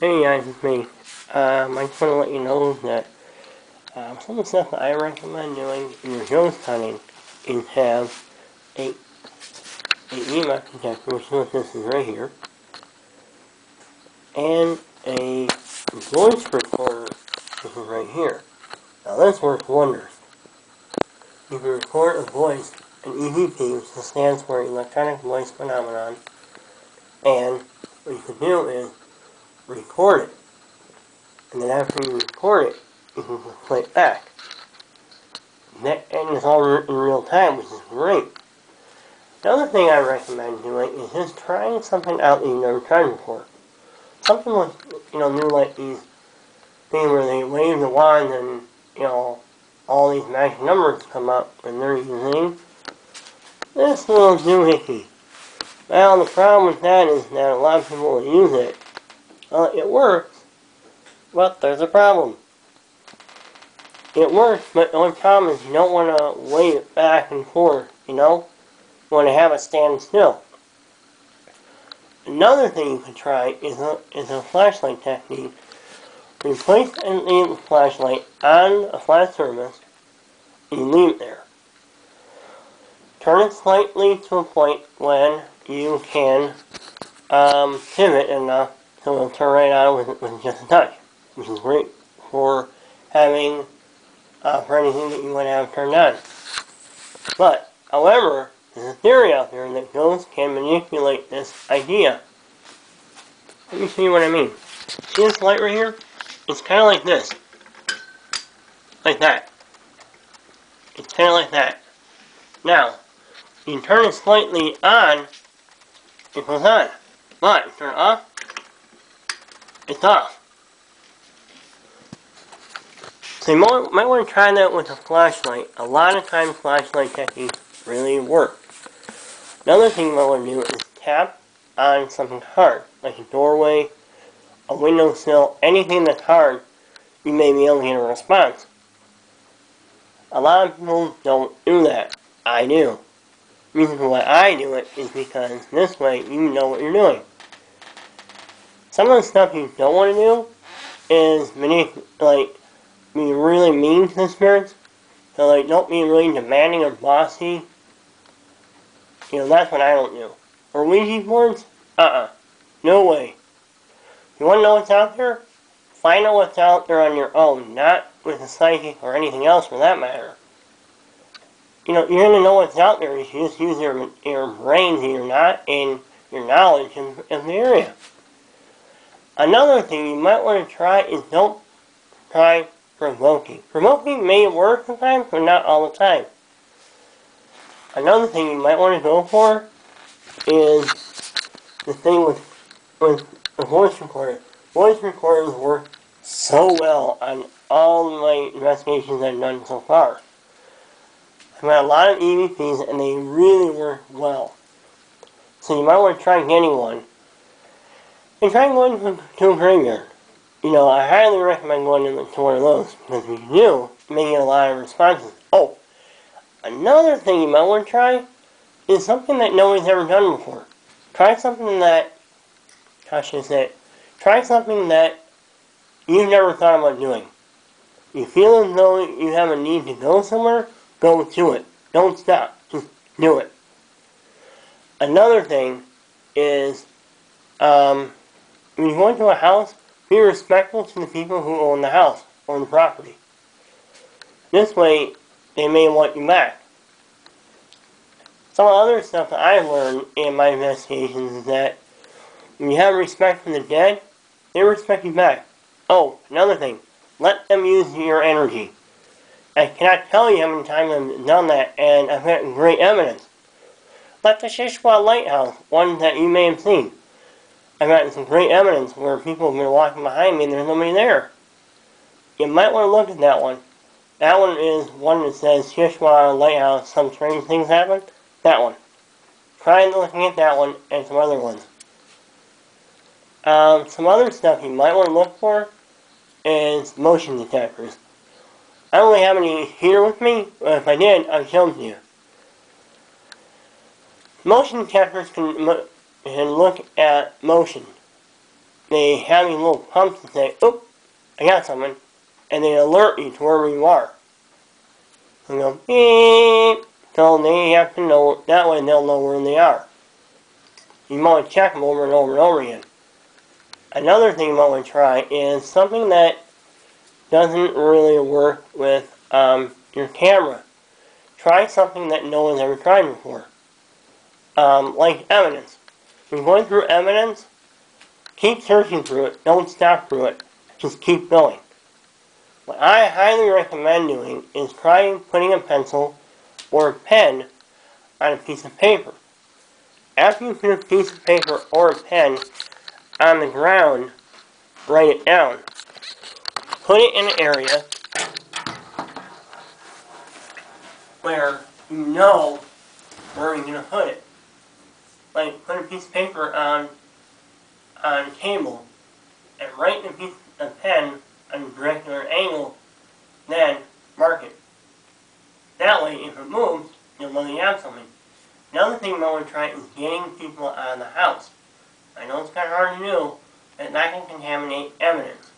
Hey guys, it's me. I just want to let you know that some of the stuff that I recommend doing in your ghost hunting is have a, EMF detector, which is what this is right here, and a voice recorder, which is right here. Now this works wonders. You can record a voice, an EVP, which stands for Electronic Voice Phenomenon, and what you can do is record it. And then after you record it, you can play it back. And it's all in real time, which is great. The other thing I recommend doing is just trying something out that you've never tried before. Something with, new like these things where they wave the wand and, all these magic numbers come up and they're using this little doohickey. Well, the problem with that is that a lot of people will use it. Well, it works, but there's a problem. It works, but the only problem is you don't want to wave it back and forth, You want to have it stand still. Another thing you can try is a flashlight technique. Replace and leave the flashlight on a flat surface and leave it there. Turn it slightly to a point when you can pivot enough so it'll turn right on with just a touch, which is great for having for anything that you want to have turned on. But, however, there's a theory out there that ghosts can manipulate this idea. Let me show you what I mean. See this light right here? It's kind of like this. Like that. It's kind of like that. Now, you can turn it slightly on, it goes on. But, you turn it off, it's off. So you might want to try that with a flashlight. A lot of times flashlight techniques really work. Another thing you might want to do is tap on something hard, like a doorway, a windowsill, anything that's hard, you may be able to get a response. A lot of people don't do that. I do. The reason why I do it is because this way you know what you're doing. Some of the stuff you don't want to do is be really mean to the spirits. So don't be really demanding or bossy. That's what I don't do. Or Ouija boards? No way. You want to know what's out there? Find out what's out there on your own, not with a psychic or anything else for that matter. You're going to know what's out there if you just use your brains and your knowledge of the area. Another thing you might want to try is don't try provoking. Provoking may work sometimes, but not all the time. Another thing you might want to go for is the thing with the voice recorder. Voice recorders work so well on all my investigations I've done so far. I've had a lot of EVPs and they really work well. So you might want to try getting one. And try going to a graveyard. I highly recommend going to one of those, because if you do, you may get a lot of responses. Oh, another thing you might want to try is something that nobody's ever done before. Try something that, try something that you've never thought about doing. You feel as though you have a need to go somewhere, go to it. Don't stop. Just do it. Another thing is, when you go into a house, be respectful to the people who own the house or the property. This way, they may want you back. Some other stuff that I've learned in my investigations is that when you have respect for the dead, they respect you back. Oh, another thing, let them use your energy. I cannot tell you how many times I've done that, and I've had great evidence. Like the Shishwa Lighthouse, one that you may have seen. I've gotten some great evidence where people have been walking behind me and there's nobody there. You might want to look at that one. That one is one that says Shishwa Lighthouse, some strange things happen. That one. Try looking at that one and some other ones. Some other stuff you might want to look for is motion detectors. I don't really have any here with me, but if I did, I'd show them to you. Motion detectors can look at motion. they have these little pumps that say, "Oop, I got someone," and they alert you to wherever you are. And go beep, so they have to know. That way, they'll know where they are. You might want to check them over and over and over again. Another thing you might want to try is something that doesn't really work with your camera. Try something that no one's ever tried before. Like evidence. When you're going through evidence, keep searching through it. Don't stop through it. Just keep going. What I highly recommend doing is trying putting a pencil or a pen on a piece of paper. After you put a piece of paper or a pen on the ground, write it down. Put it in an area where you know where you're going to put it. Like, put a piece of paper on a table and write the piece of pen on a directional angle, then mark it. That way, if it moves, you'll know you have something. Another thing you might want to try is getting people out of the house. I know it's kind of hard to do, but that can contaminate evidence.